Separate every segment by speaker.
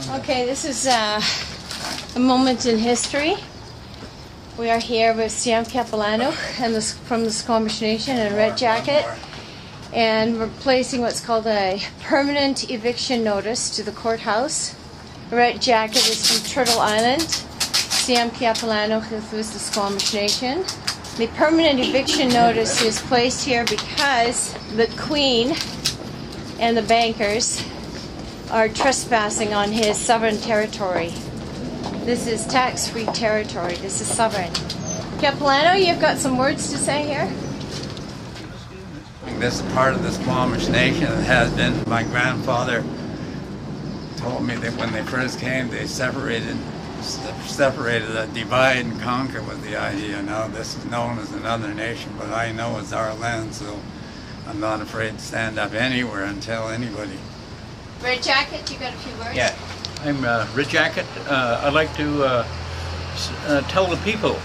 Speaker 1: Okay, this is a moment in history. We are here with Sam Capilano and from the Squamish Nation in a red jacket, and we're placing what's called a permanent eviction notice to the courthouse. The red jacket is from Turtle Island. Sam Capilano is with the Squamish Nation. The permanent eviction notice is placed here because the Queen and the bankers are trespassing on his sovereign territory. This is tax-free territory. This is sovereign. Capilano, you've got some words to say here?
Speaker 2: This is part of the Squamish Nation. It has been. My grandfather told me that when they first came, they separated, divide and conquer was the idea. Now this is known as another nation, but I know it's our land, so I'm not afraid to stand up anywhere and tell anybody.
Speaker 1: Red Jacket, you got a few words?
Speaker 3: Yeah, I'm Red Jacket. I'd like to tell the people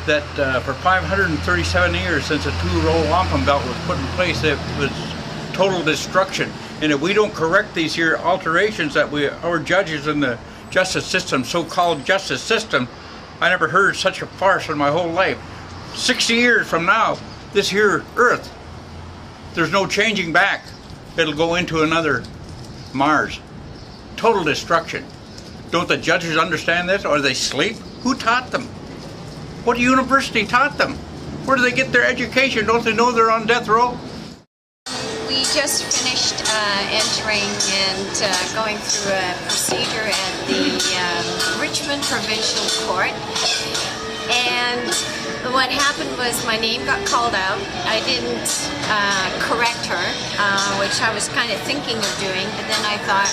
Speaker 3: that for 537 years since the two-row wampum belt was put in place, it was total destruction. And if we don't correct these here alterations that our judges in the justice system, so-called justice system, I never heard such a farce in my whole life. 60 years from now, this here earth, there's no changing back. It'll go into another Mars. Total destruction. Don't the judges understand this, or they sleep? Who taught them? What university taught them? Where do they get their education? Don't they know they're on death row?
Speaker 4: We just finished entering and going through a procedure at the Richmond Provincial Court, and what happened was my name got called out. I didn't correct her, which I was kind of thinking of doing, but then I thought,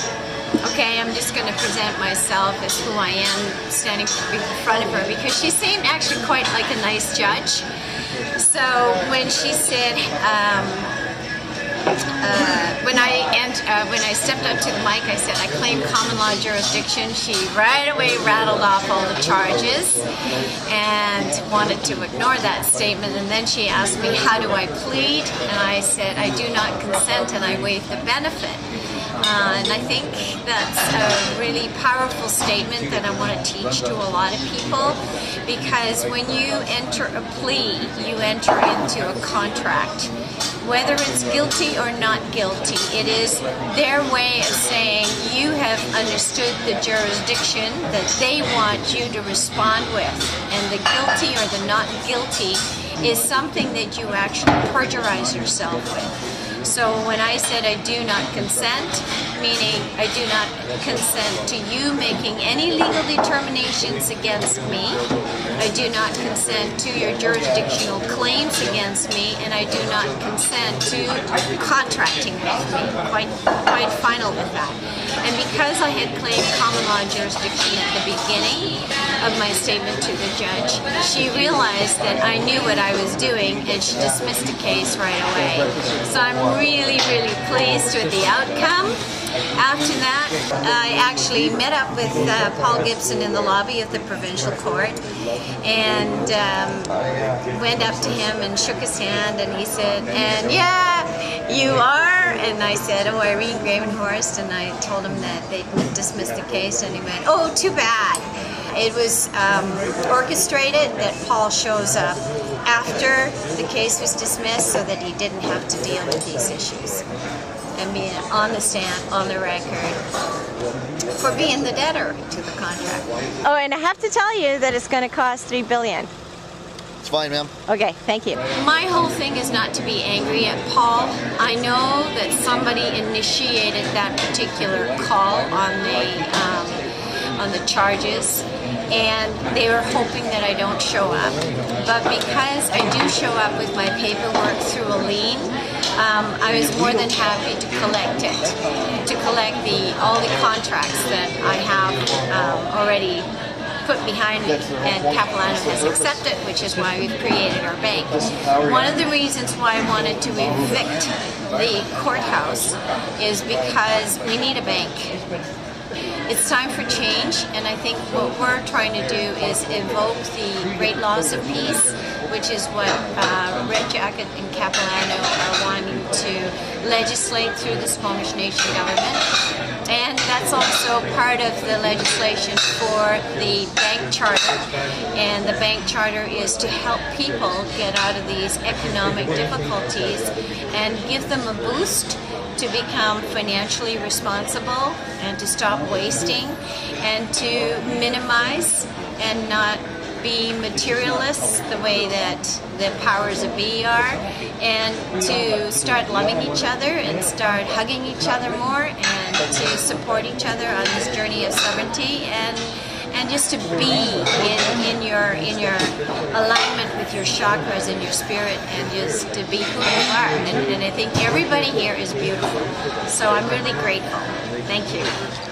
Speaker 4: okay, I'm just going to present myself as who I am standing in front of her, because she seemed actually quite like a nice judge. So when she said, when I stepped up to the mic, I said I claim common law jurisdiction. She right away rattled off all the charges and wanted to ignore that statement, and then she asked me, how do I plead? And I said, I do not consent, and I waive the benefit. And I think that's a really powerful statement that I want to teach to a lot of people, because when you enter a plea, you enter into a contract. Whether it's guilty or not guilty, it is their way of saying you have understood the jurisdiction that they want you to respond with. And the guilty or the not guilty is something that you actually perjurize yourself with. So when I said I do not consent, meaning I do not consent to you making any legal determinations against me, I do not consent to your jurisdictional claims against me, and I do not consent to contracting with me. Quite final with that. And because I had claimed common law jurisdiction at the beginning of my statement to the judge, she realized that I knew what I was doing, and she dismissed the case right away. So I'm really, really pleased with the outcome. After that, I actually met up with Paul Gibson in the lobby of the provincial court, and went up to him and shook his hand, and he said, and yeah, you are? And I said, oh, Irene Gravenhorst, and I told him that they dismissed the case, and he went, oh, too bad. It was orchestrated that Paul shows up after the case was dismissed so that he didn't have to deal with these issues, and being on the stand, on the record, for being the debtor to the contract.
Speaker 1: Oh, and I have to tell you that it's going to cost $3 billion.
Speaker 5: It's fine, ma'am.
Speaker 1: Okay, thank you.
Speaker 4: My whole thing is not to be angry at Paul. I know that somebody initiated that particular call on the charges, and they were hoping that I don't show up. But because I do show up with my paperwork through a lien, I was more than happy to collect it, to collect all the contracts that I have already put behind me, and Capilano has accepted, which is why we've created our bank. One of the reasons why I wanted to evict the courthouse is because we need a bank. It's time for change, and I think what we're trying to do is evoke the great laws of peace which is what Red Jacket and Capilano are wanting to legislate through the Squamish Nation government. And that's also part of the legislation for the bank charter. And the bank charter is to help people get out of these economic difficulties and give them a boost to become financially responsible and to stop wasting and to minimize and not be materialists the way that the powers of be are, and to start loving each other and start hugging each other more and to support each other on this journey of sovereignty and just to be in your alignment with your chakras and your spirit and just to be who you are. And I think everybody here is beautiful. So I'm really grateful. Thank you.